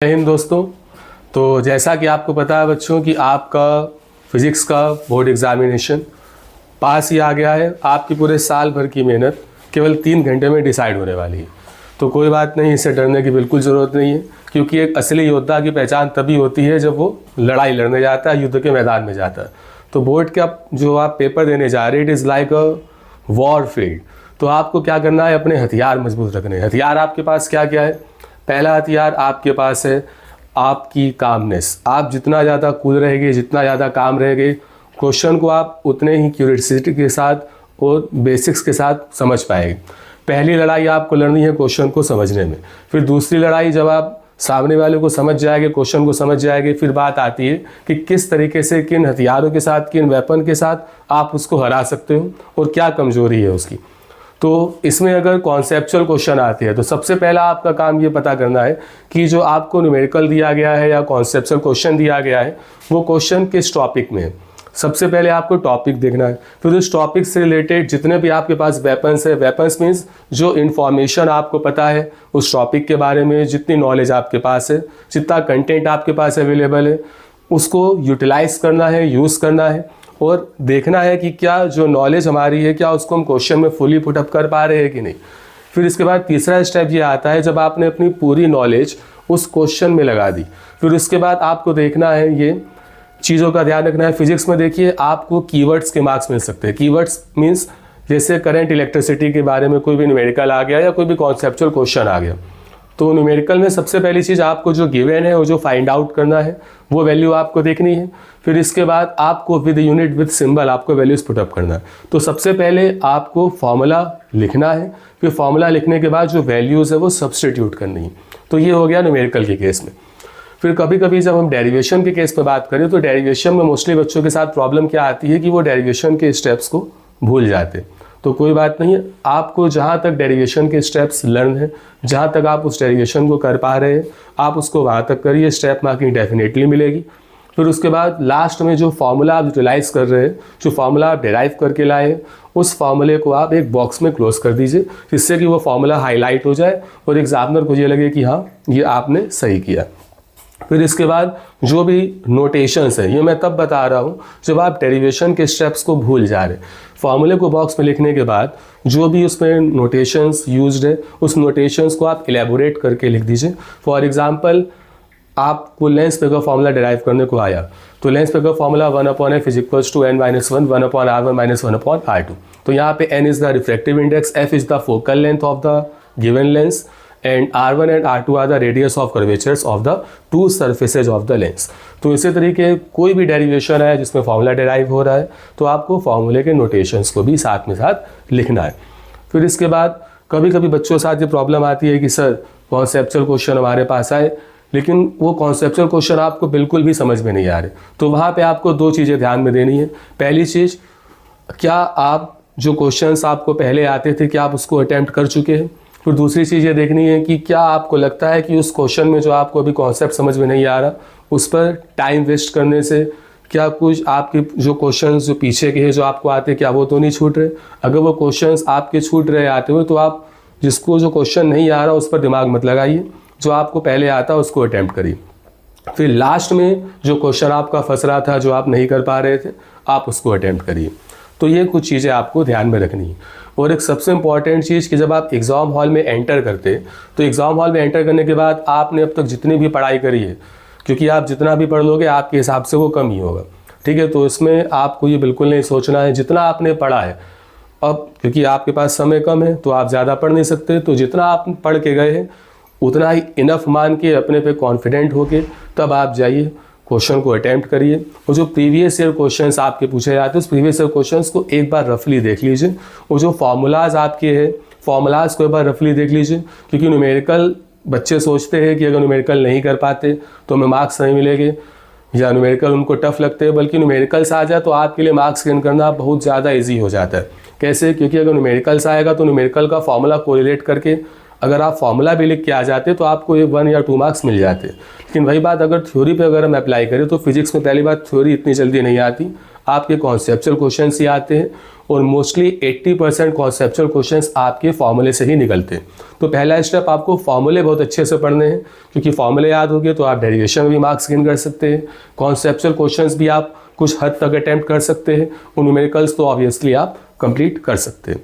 जय हिंद दोस्तों। तो जैसा कि आपको पता है बच्चों कि आपका फिज़िक्स का बोर्ड एग्ज़ामिनेशन पास ही आ गया है। आपकी पूरे साल भर की मेहनत केवल 3 घंटे में डिसाइड होने वाली है। तो कोई बात नहीं, इससे डरने की बिल्कुल ज़रूरत नहीं है, क्योंकि एक असली योद्धा की पहचान तभी होती है जब वो लड़ाई लड़ने जाता है, युद्ध के मैदान में जाता है। तो बोर्ड का जो आप पेपर देने जा रहे हैं, it is like a war field. तो आपको क्या करना है, अपने हथियार मजबूत रखने हैं। हथियार आपके पास क्या क्या है? पहला हथियार आपके पास है आपकी कामनेस। आप जितना ज़्यादा कूल रहेंगे, जितना ज़्यादा काम रहेंगे, क्वेश्चन को आप उतने ही क्यूरियोसिटी के साथ और बेसिक्स के साथ समझ पाएंगे। पहली लड़ाई आपको लड़नी है क्वेश्चन को समझने में। फिर दूसरी लड़ाई, जब आप सामने वाले को समझ जाएंगे, क्वेश्चन को समझ जाएंगे, फिर बात आती है कि किस तरीके से, किन हथियारों के साथ, किन वेपन के साथ आप उसको हरा सकते हो और क्या कमजोरी है उसकी। तो इसमें अगर कॉन्सेप्चुअल क्वेश्चन आते हैं तो सबसे पहला आपका काम ये पता करना है कि जो आपको न्यूमेरिकल दिया गया है या कॉन्सेप्चुअल क्वेश्चन दिया गया है वो क्वेश्चन किस टॉपिक में है। सबसे पहले आपको टॉपिक देखना है। फिर उस टॉपिक से रिलेटेड जितने भी आपके पास वेपन्स है, वेपन्स मीन्स जो इन्फॉर्मेशन आपको पता है उस टॉपिक के बारे में, जितनी नॉलेज आपके पास है, जितना कंटेंट आपके पास अवेलेबल है, उसको यूटिलाइज करना है, यूज़ करना है और देखना है कि क्या जो नॉलेज हमारी है, क्या उसको हम क्वेश्चन में फुली पुटअप कर पा रहे हैं कि नहीं। फिर इसके बाद तीसरा स्टेप ये आता है जब आपने अपनी पूरी नॉलेज उस क्वेश्चन में लगा दी, फिर उसके बाद आपको देखना है, ये चीज़ों का ध्यान रखना है। फिजिक्स में देखिए आपको कीवर्ड्स के मार्क्स मिल सकते हैं। कीवर्ड्स मीन्स जैसे करंट इलेक्ट्रिसिटी के बारे में कोई भी न्यूमेरिकल आ गया या कोई भी कॉन्सेप्चुअल क्वेश्चन आ गया, तो न्यूमेरिकल में सबसे पहली चीज़ आपको जो गिवन है वो जो फाइंड आउट करना है, वो वैल्यू आपको देखनी है। फिर इसके बाद आपको विद यूनिट विद सिंबल आपको वैल्यूज पुटअप करना है। तो सबसे पहले आपको फॉर्मूला लिखना है, फिर फॉर्मूला लिखने के बाद जो वैल्यूज़ है वो सब्सटीट्यूट करनी है। तो ये हो गया न्यूमेरिकल के केस में। फिर कभी कभी जब हम डेरिवेशन के केस पर बात करें तो डेरिवेशन में मोस्टली बच्चों के साथ प्रॉब्लम क्या आती है कि वो डेरिवेशन के स्टेप्स को भूल जाते। तो कोई बात नहीं है, आपको जहाँ तक डेरिवेशन के स्टेप्स लर्न है, जहाँ तक आप उस डेरिवेशन को कर पा रहे हैं, आप उसको वहाँ तक करिए, स्टेप मार्किंग डेफिनेटली मिलेगी। फिर उसके बाद लास्ट में जो फार्मूला आप यूटिलाइज कर रहे हैं, जो फार्मूला आप डेराइव करके लाए हैं, उस फार्मूले को आप एक बॉक्स में क्लोज कर दीजिए, जिससे कि वो फार्मूला हाईलाइट हो जाए और एग्जामिनर को ये लगे कि हाँ ये आपने सही किया। फिर इसके बाद जो भी नोटेशंस है, ये मैं तब बता रहा हूँ जब आप डेरिवेशन के स्टेप्स को भूल जा रहे हैं। फॉर्मूले को बॉक्स में लिखने के बाद जो भी उसमें नोटेशंस यूज्ड है, उस नोटेशंस को आप एलेबोरेट करके लिख दीजिए। फॉर एग्जांपल, आपको लेंस पे का फॉर्मूला डिराइव करने को आया, तो लेंस पे का formula 1/f is equals to n - 1 1/r1 - 1/r2। तो यहाँ पे n is the refractive index, f is the focal length of the given lens and R1 and R2 are the radius of curvatures of the two surfaces of the lens। तो इसी तरीके कोई भी derivation है जिसमें formula derive हो रहा है तो आपको फॉर्मूले के नोटेशंस को भी साथ में साथ लिखना है। फिर इसके बाद कभी कभी बच्चों के साथ ये प्रॉब्लम आती है कि सर कॉन्सेप्चुअल क्वेश्चन हमारे पास आए लेकिन वो कॉन्सेप्चुअल क्वेश्चन आपको बिल्कुल भी समझ में नहीं आ रहे। तो वहाँ पे आपको 2 चीज़ें ध्यान में देनी है। पहली चीज़, क्या आप जो क्वेश्चंस आपको पहले आते थे क्या आप उसको अटैम्प्ट कर चुके हैं। फिर दूसरी चीज़ ये देखनी है कि क्या आपको लगता है कि उस क्वेश्चन में जो आपको अभी कॉन्सेप्ट समझ में नहीं आ रहा उस पर टाइम वेस्ट करने से क्या कुछ आपके जो क्वेश्चंस जो पीछे के हैं जो आपको आते क्या वो तो नहीं छूट रहे। अगर वो क्वेश्चंस आपके छूट रहे आते हुए तो आप जिसको जो क्वेश्चन नहीं आ रहा उस पर दिमाग मत लगाइए, जो आपको पहले आता उसको अटैम्प्ट करिए। फिर लास्ट में जो क्वेश्चन आपका फंस रहा था, जो आप नहीं कर पा रहे थे, आप उसको अटैम्प्ट करिए। तो ये कुछ चीज़ें आपको ध्यान में रखनी है। और एक सबसे इम्पॉर्टेंट चीज़ कि जब आप एग्ज़ाम हॉल में एंटर करते तो एग्ज़ाम हॉल में एंटर करने के बाद आपने अब तक जितनी भी पढ़ाई करी है, क्योंकि आप जितना भी पढ़ लोगे आपके हिसाब से वो कम ही होगा, ठीक है। तो इसमें आपको ये बिल्कुल नहीं सोचना है जितना आपने पढ़ा है, अब क्योंकि आपके पास समय कम है तो आप ज़्यादा पढ़ नहीं सकते, तो जितना आप पढ़ के गए हैं उतना ही इनफ मान के अपने पे कॉन्फिडेंट होके तब आप जाइए, क्वेश्चन को अटैम्प्ट करिए। और जो प्रीवियस ईयर क्वेश्चंस आपके पूछे जाते हैं उस प्रीवियस ईयर क्वेश्चंस को एक बार रफली देख लीजिए। और जो फार्मूलाज आपके हैं, फार्मूलाज को एक बार रफली देख लीजिए, क्योंकि न्यूमेरिकल बच्चे सोचते हैं कि अगर न्यूमेरिकल नहीं कर पाते तो हमें मार्क्स नहीं मिलेंगे या न्यूमेरिकल उनको टफ लगते हैं, बल्कि न्यूमेरिकल्स आ जाए तो आपके लिए मार्क्स गेन करना बहुत ज़्यादा ईजी हो जाता है। कैसे? क्योंकि अगर न्यूमेरिकल्स आएगा तो न्यूमेरिकल का फॉर्मूला कोरिलेट करके अगर आप फॉर्मूला भी लिख के आ जाते तो आपको 1 या 2 मार्क्स मिल जाते। लेकिन वही बात अगर थ्योरी पे अगर हम अप्लाई करें तो फिजिक्स में पहली बात थ्योरी इतनी जल्दी नहीं आती, आपके कॉन्सेप्चुअल क्वेश्चंस ही आते हैं और मोस्टली 80% कॉन्सेप्चुअल क्वेश्चंस आपके फॉर्मूले से ही निकलते हैं। तो पहला स्टेप आपको फॉर्मूले बहुत अच्छे से पढ़ने हैं, क्योंकि फॉर्मूले याद हो गए तो आप डेरिवेशन में भी मार्क्स गेन कर सकते हैं। कॉन्सेप्चुअल क्वेश्चंस भी आप कुछ हद तक अटैम्प्ट कर सकते हैं, और न्यूमेरिकल्स तो ऑब्वियसली आप कंप्लीट कर सकते हैं।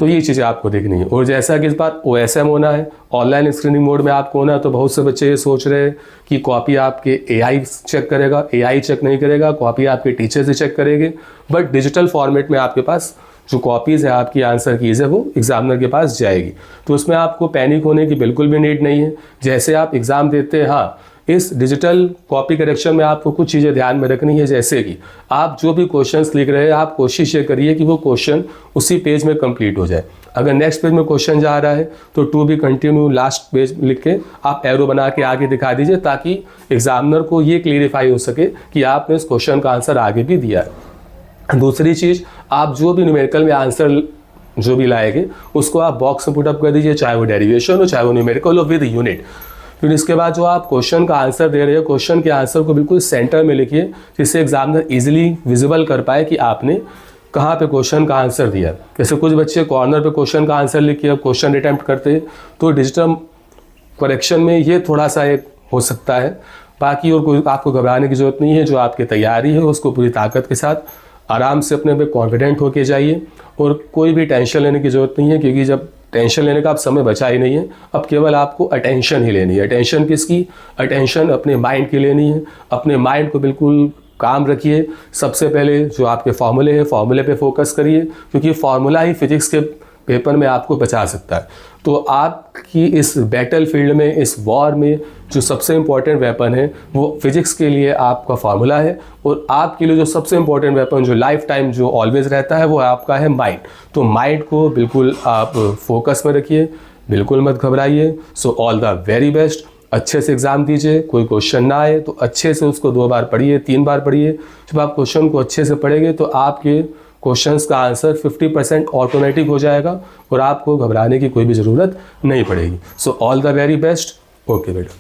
तो ये चीज़ें आपको देखनी है। और जैसा कि इस बार OSM होना है, ऑनलाइन स्क्रीनिंग मोड में आपको होना है, तो बहुत से बच्चे ये सोच रहे हैं कि कॉपी आपके AI चेक करेगा। AI चेक नहीं करेगा, कॉपी आपके टीचर से चेक करेंगे। बट डिजिटल फॉर्मेट में आपके पास जो कॉपीज़ है आपकी आंसर कीज़ है वो एग्जामिनर के पास जाएगी। तो उसमें आपको पैनिक होने की बिल्कुल भी नीड नहीं है। जैसे आप एग्ज़ाम देते हैं, हाँ, इस डिजिटल कॉपी करेक्शन में आपको कुछ चीज़ें ध्यान में रखनी है। जैसे कि आप जो भी क्वेश्चंस लिख रहे हैं, आप कोशिश ये करिए कि वो क्वेश्चन उसी पेज में कंप्लीट हो जाए। अगर नेक्स्ट पेज में क्वेश्चन जा रहा है तो to be continue last page लिख के आप एरो बना के आगे दिखा दीजिए, ताकि एग्जामिनर को ये क्लियरिफाई हो सके कि आपने इस क्वेश्चन का आंसर आगे भी दिया है। दूसरी चीज़, आप जो भी न्यूमेरिकल में आंसर जो भी लाएंगे उसको आप बॉक्स में पुटअप कर दीजिए, चाहे वो डेरिवेशन हो, चाहे वो न्यूमेरिकल हो, विद यूनिट। फिर इसके बाद जो आप क्वेश्चन का आंसर दे रहे हो, क्वेश्चन के आंसर को बिल्कुल सेंटर में लिखिए, जिससे एग्जामिनर इजीली विजिबल कर पाए कि आपने कहाँ पे क्वेश्चन का आंसर दिया। जैसे कुछ बच्चे कॉर्नर पे क्वेश्चन का आंसर लिख के अब क्वेश्चन अटैम्प्ट करते हैं, तो डिजिटल करेक्शन में ये थोड़ा सा एक हो सकता है। बाकी और कोई आपको घबराने की ज़रूरत नहीं है। जो आपकी तैयारी है उसको पूरी ताकत के साथ आराम से अपने पे कॉन्फिडेंट होके जाइए, और कोई भी टेंशन लेने की ज़रूरत नहीं है, क्योंकि जब टेंशन लेने का आप समय बचा ही नहीं है। अब केवल आपको अटेंशन ही लेनी है। अटेंशन किसकी? अटेंशन अपने माइंड की लेनी है। अपने माइंड को बिल्कुल काम रखिए। सबसे पहले जो आपके फॉर्मूले हैं, फॉर्मूले पे फोकस करिए, क्योंकि फार्मूला ही फिजिक्स के पेपर में आपको बचा सकता है। तो आपकी इस बैटल फील्ड में, इस वॉर में जो सबसे इम्पॉर्टेंट वेपन है वो फिजिक्स के लिए आपका फार्मूला है, और आपके लिए जो सबसे इम्पॉर्टेंट वेपन जो लाइफ टाइम जो ऑलवेज रहता है वो आपका है माइंड। तो माइंड को बिल्कुल आप फोकस में रखिए, बिल्कुल मत घबराइए। So all the very best. अच्छे से एग्ज़ाम दीजिए। कोई क्वेश्चन ना आए तो अच्छे से उसको 2 बार पढ़िए, 3 बार पढ़िए। जब आप क्वेश्चन को अच्छे से पढ़ेंगे तो आपके क्वेश्चंस का आंसर 50% ऑटोमेटिक हो जाएगा, और आपको घबराने की कोई भी ज़रूरत नहीं पड़ेगी। So all the very best. Okay बेटा।